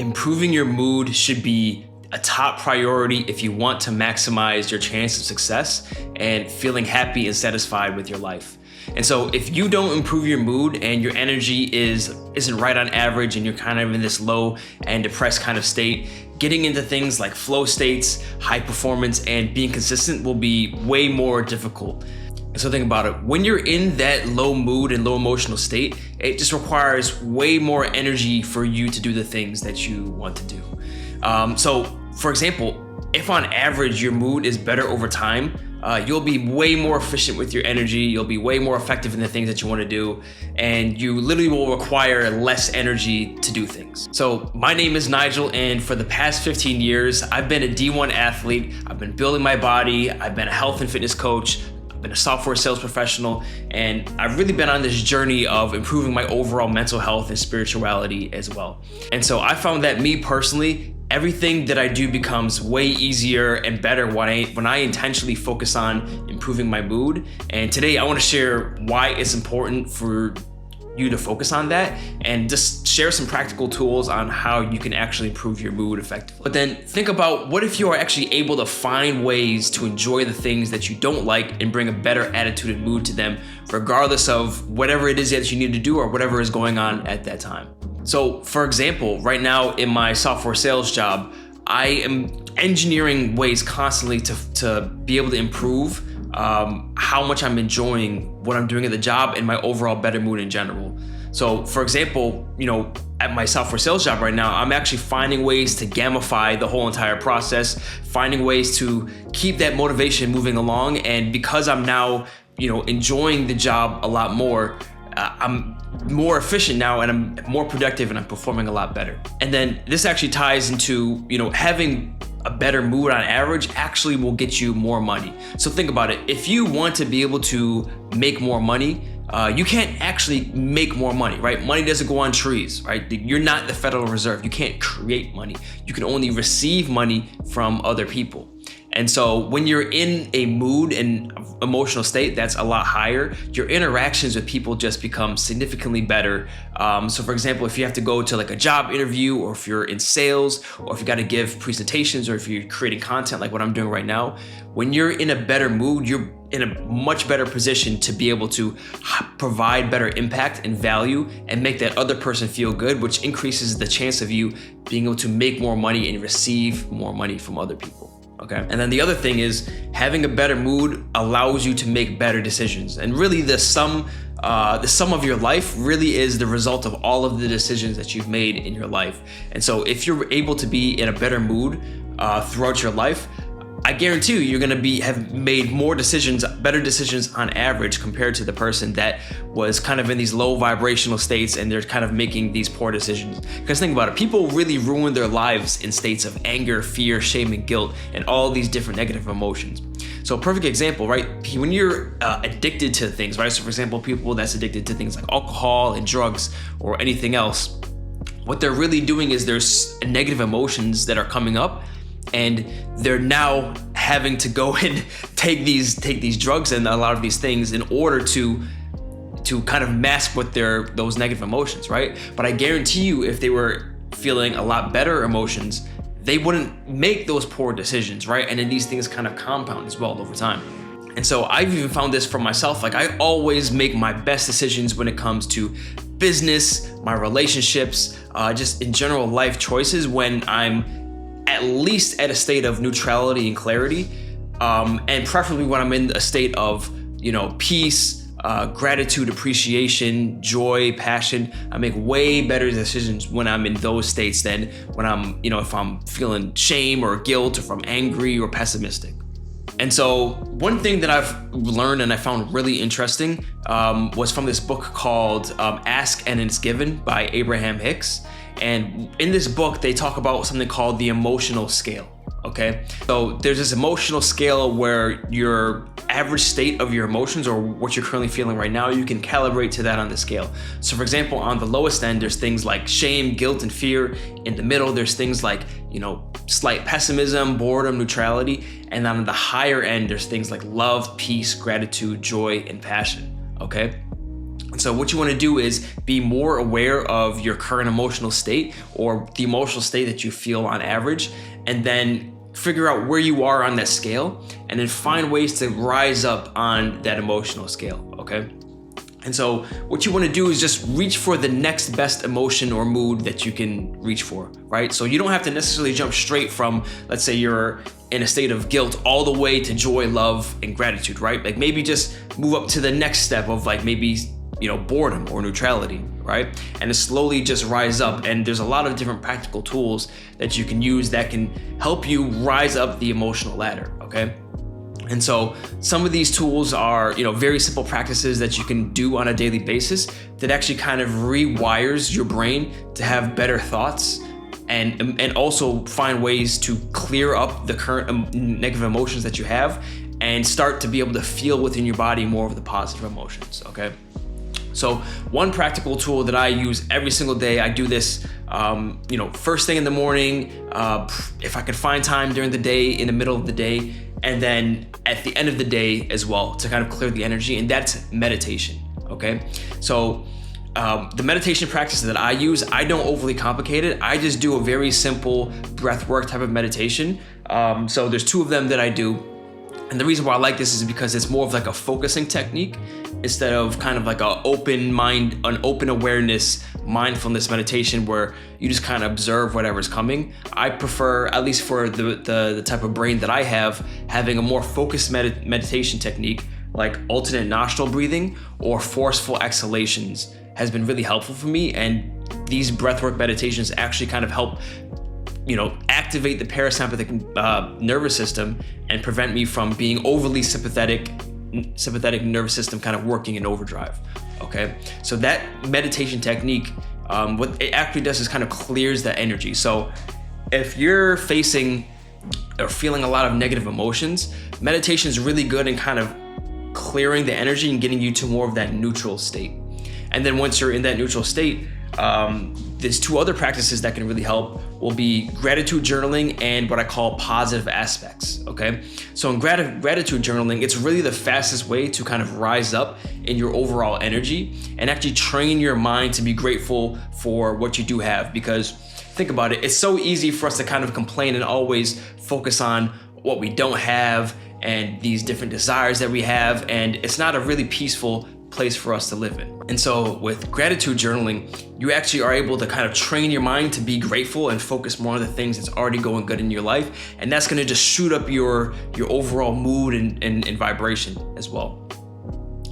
improving your mood should be a top priority if you want to maximize your chance of success and feeling happy and satisfied with your life. And so if you don't improve your mood and your energy isn't right on average and you're kind of in this low and depressed kind of state, getting into things like flow states, high performance, and being consistent will be way more difficult. So think about it. When you're in that low mood and low emotional state, it just requires way more energy for you to do the things that you want to do. So for example, if on average your mood is better over time, you'll be way more efficient with your energy, you'll be way more effective in the things that you want to do, and you literally will require less energy to do things. So my name is Nigel, and for the past 15 years, I've been a D1 athlete. I've been building my body, I've been a health and fitness coach, I've been a software sales professional, and I've really been on this journey of improving my overall mental health and spirituality as well. And so I found that me personally, everything that I do becomes way easier and better when I intentionally focus on improving my mood. And today I want to share why it's important for you to focus on that and just share some practical tools on how you can actually improve your mood effectively. But then think about, what if you are actually able to find ways to enjoy the things that you don't like and bring a better attitude and mood to them, regardless of whatever it is that you need to do or whatever is going on at that time. So for example, right now in my software sales job, I am engineering ways constantly to be able to improve how much I'm enjoying what I'm doing at the job and my overall better mood in general. So for example, at my software sales job right now, I'm actually finding ways to gamify the whole entire process, finding ways to keep that motivation moving along. And because I'm now, enjoying the job a lot more, I'm more efficient now and I'm more productive and I'm performing a lot better. And then this actually ties into, having a better mood on average actually will get you more money. So think about it. If you want to be able to make more money, you can't actually make more money, right? Money doesn't go on trees, right? You're not the Federal Reserve. You can't create money. You can only receive money from other people. And so when you're in a mood and emotional state that's a lot higher, your interactions with people just become significantly better. So for example, if you have to go to like a job interview, or if you're in sales, or if you got to give presentations, or if you're creating content like what I'm doing right now, when you're in a better mood, you're in a much better position to be able to provide better impact and value and make that other person feel good, which increases the chance of you being able to make more money and receive more money from other people. Okay. And then the other thing is, having a better mood allows you to make better decisions. And really the sum of your life really is the result of all of the decisions that you've made in your life. And so if you're able to be in a better mood throughout your life, I guarantee you're going to have made more decisions, better decisions on average, compared to the person that was kind of in these low vibrational states and they're kind of making these poor decisions. Because think about it, people really ruin their lives in states of anger, fear, shame, and guilt, and all these different negative emotions. So a perfect example, right? When you're addicted to things, right? So for example, people that's addicted to things like alcohol and drugs or anything else, what they're really doing is there's negative emotions that are coming up, and they're now having to go and take these drugs and a lot of these things in order to kind of mask what those negative emotions, right? But I guarantee you, if they were feeling a lot better emotions, they wouldn't make those poor decisions, right? And then these things kind of compound as well over time. And so I've even found this for myself. Like, I always make my best decisions when it comes to business, my relationships, just in general life choices, when I'm at least at a state of neutrality and clarity, and preferably when I'm in a state of, peace, gratitude, appreciation, joy, passion. I make way better decisions when I'm in those states than when I'm, if I'm feeling shame or guilt, or if I'm angry or pessimistic. And so one thing that I've learned and I found really interesting was from this book called Ask and It's Given by Abraham Hicks. And in this book, they talk about something called the emotional scale. Okay, so there's this emotional scale where your average state of your emotions, or what you're currently feeling right now, you can calibrate to that on the scale. So for example, on the lowest end, there's things like shame, guilt, and fear. In the middle, there's things like, slight pessimism, boredom, neutrality. And on the higher end, there's things like love, peace, gratitude, joy, and passion. Okay. So what you want to do is be more aware of your current emotional state, or the emotional state that you feel on average, and then figure out where you are on that scale, and then find ways to rise up on that emotional scale, okay? And so what you want to do is just reach for the next best emotion or mood that you can reach for, right? So you don't have to necessarily jump straight from, let's say you're in a state of guilt, all the way to joy, love, and gratitude, right? Like maybe just move up to the next step of like maybe, boredom or neutrality, right? And to slowly just rise up. And there's a lot of different practical tools that you can use that can help you rise up the emotional ladder, okay? And so some of these tools are, very simple practices that you can do on a daily basis that actually kind of rewires your brain to have better thoughts, and also find ways to clear up the current negative emotions that you have and start to be able to feel within your body more of the positive emotions, okay? So one practical tool that I use every single day, I do this, first thing in the morning, if I could find time during the day, in the middle of the day, and then at the end of the day as well, to kind of clear the energy, and that's meditation, okay? So the meditation practice that I use, I don't overly complicate it. I just do a very simple breath work type of meditation. So there's two of them that I do. And the reason why I like this is because it's more of like a focusing technique instead of kind of like an open mind, an open awareness, mindfulness meditation where you just kind of observe whatever's coming. I prefer, at least for the type of brain that I have, having a more focused meditation technique like alternate nostril breathing or forceful exhalations has been really helpful for me. And these breathwork meditations actually kind of help activate the parasympathetic nervous system and prevent me from being overly sympathetic nervous system kind of working in overdrive, okay? So that meditation technique, what it actually does is kind of clears the energy. So if you're facing or feeling a lot of negative emotions, meditation is really good in kind of clearing the energy and getting you to more of that neutral state. And then once you're in that neutral state, there's two other practices that can really help will be gratitude journaling and what I call positive aspects, okay? So in gratitude journaling, it's really the fastest way to kind of rise up in your overall energy and actually train your mind to be grateful for what you do have. Because think about it, it's so easy for us to kind of complain and always focus on what we don't have and these different desires that we have, and it's not a really peaceful place for us to live in. And so with gratitude journaling, you actually are able to kind of train your mind to be grateful and focus more on the things that's already going good in your life. And that's gonna just shoot up your overall mood and vibration as well.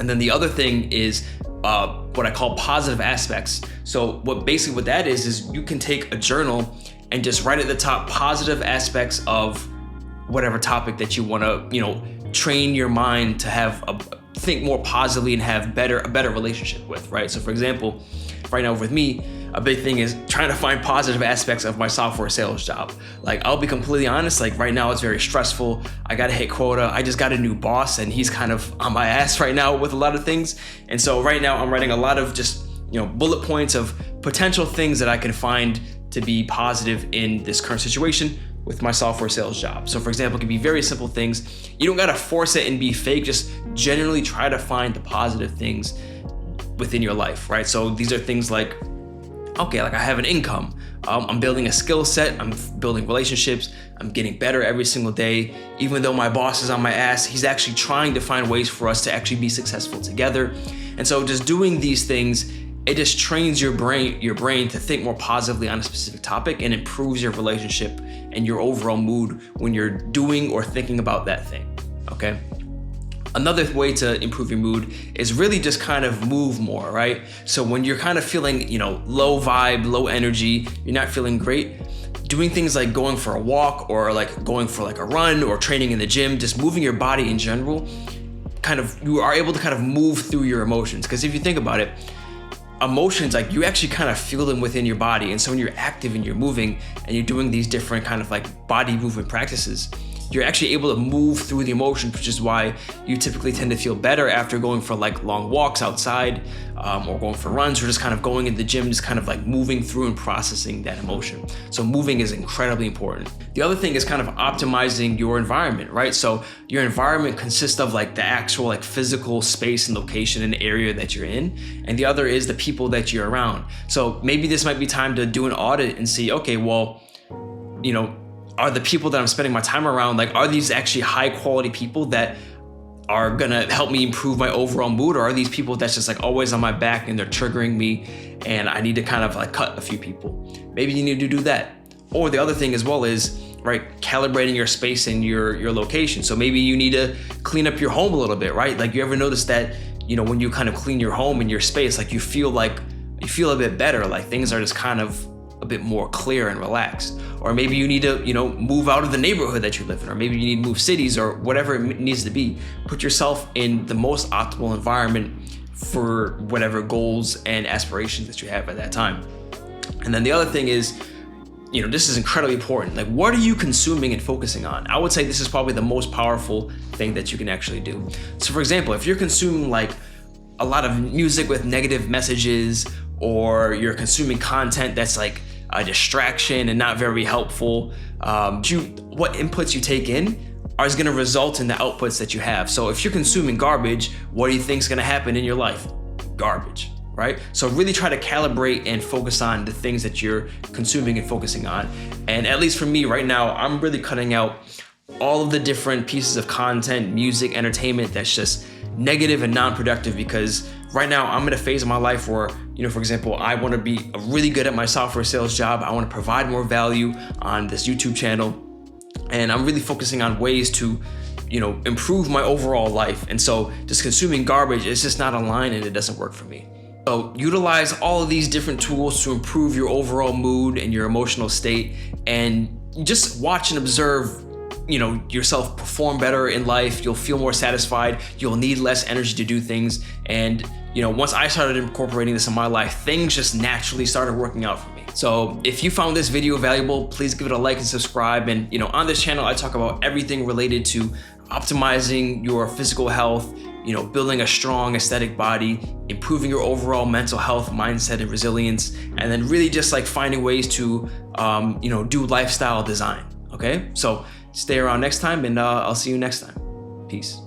And then the other thing is what I call positive aspects. So what that is you can take a journal and just write at the top positive aspects of whatever topic that you wanna, train your mind to have think more positively and have a better relationship with, right? So for example, right now with me, a big thing is trying to find positive aspects of my software sales job. Like, I'll be completely honest, like right now it's very stressful. I gotta hit quota. I just got a new boss and he's kind of on my ass right now with a lot of things. And so right now I'm writing a lot of just, bullet points of potential things that I can find to be positive in this current situation with my software sales job. So for example, it can be very simple things. You don't gotta force it and be fake, just generally try to find the positive things within your life, right? So these are things like, okay, like I have an income, I'm building a skill set, I'm building relationships, I'm getting better every single day. Even though my boss is on my ass, he's actually trying to find ways for us to actually be successful together. And so just doing these things, it just trains your brain to think more positively on a specific topic and improves your relationship and your overall mood when you're doing or thinking about that thing, okay? Another way to improve your mood is really just kind of move more, right? So when you're kind of feeling, low vibe, low energy, you're not feeling great, doing things like going for a walk or like going for like a run or training in the gym, just moving your body in general, you are able to kind of move through your emotions. Because if you think about it, emotions, like you actually kind of feel them within your body. And so when you're active and you're moving and you're doing these different kind of like body movement practices, you're actually able to move through the emotions, which is why you typically tend to feel better after going for like long walks outside, or going for runs, or just kind of going into the gym, just kind of like moving through and processing that emotion. So moving is incredibly important. The other thing is kind of optimizing your environment, right? So your environment consists of like the actual like physical space and location and area that you're in. And the other is the people that you're around. So maybe this might be time to do an audit and see, okay, well, you know, are the people that I'm spending my time around, like, are these actually high quality people that are gonna help me improve my overall mood, or are these people that's just like always on my back and they're triggering me and I need to kind of like cut a few people? Maybe you need to do that. Or the other thing as well is, right, calibrating your space and your location. So maybe you need to clean up your home a little bit, right? Like, you ever notice that, you know, when you kind of clean your home and your space, like you feel a bit better, like things are just kind of a bit more clear and relaxed. Or maybe you need to, you know, move out of the neighborhood that you live in, or maybe you need to move cities, or whatever it needs to be. Put yourself in the most optimal environment for whatever goals and aspirations that you have at that time. And then the other thing is, you know, this is incredibly important. Like, what are you consuming and focusing on? I would say this is probably the most powerful thing that you can actually do. So for example, if you're consuming like a lot of music with negative messages, or you're consuming content that's like a distraction and not very helpful, what inputs you take in is gonna result in the outputs that you have. So if you're consuming garbage, what do you think is gonna happen in your life? Garbage, right? So really try to calibrate and focus on the things that you're consuming and focusing on. And at least for me right now, I'm really cutting out all of the different pieces of content, music, entertainment that's just negative and non-productive, because right now I'm in a phase of my life where, you know, for example, I want to be really good at my software sales job. I want to provide more value on this YouTube channel. And I'm really focusing on ways to, you know, improve my overall life. And so just consuming garbage is just not aligned and it doesn't work for me. So utilize all of these different tools to improve your overall mood and your emotional state, and just watch and observe, you know, yourself perform better in life. You'll feel more satisfied. You'll need less energy to do things. And, you know, once I started incorporating this in my life, things just naturally started working out for me. So if you found this video valuable, please give it a like and subscribe. And, you know, on this channel, I talk about everything related to optimizing your physical health, you know, building a strong aesthetic body, improving your overall mental health, mindset, and resilience, and then really just like finding ways to, you know, do lifestyle design. Okay, so stay around next time, and I'll see you next time. Peace.